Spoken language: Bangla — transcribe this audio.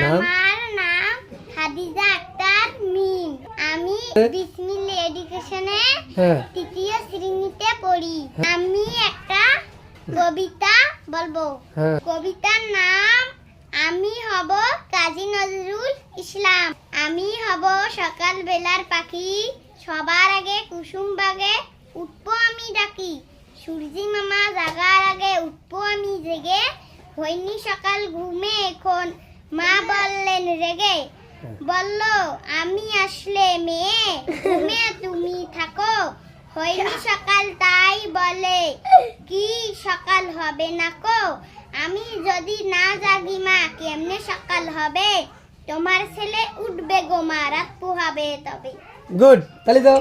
আমার নাম হাদিজা আক্তার মিম। আমি বিসমিল্লাহ এডুকেশনে তৃতীয় শ্রেণীতে পড়ি। আমি একটা কবিতা বলবো। কবিতার নাম আমি হব কাজী নজরুল ইসলাম। আমি হব সকাল বেলার পাখি, সবার আগে কুসুম বাগে উঠবো আমি ডাকি। সূর্যি মামা জাগার আগে উঠবো আমি জেগে, হয়নি সকাল ঘুমে এখন মা বললেন রেগে। বলল আমি আসলে মেয়ে, ঘুমে তুমি থাকো, হয়নি সকাল তাই বলে কি সকাল হবে না কো। আমি যদি না জাগি মা কেমনে সকাল হবে, তোমার ছেলে উঠবে গো মা রাত পোহাবে তবে। গুড, তালি দাও।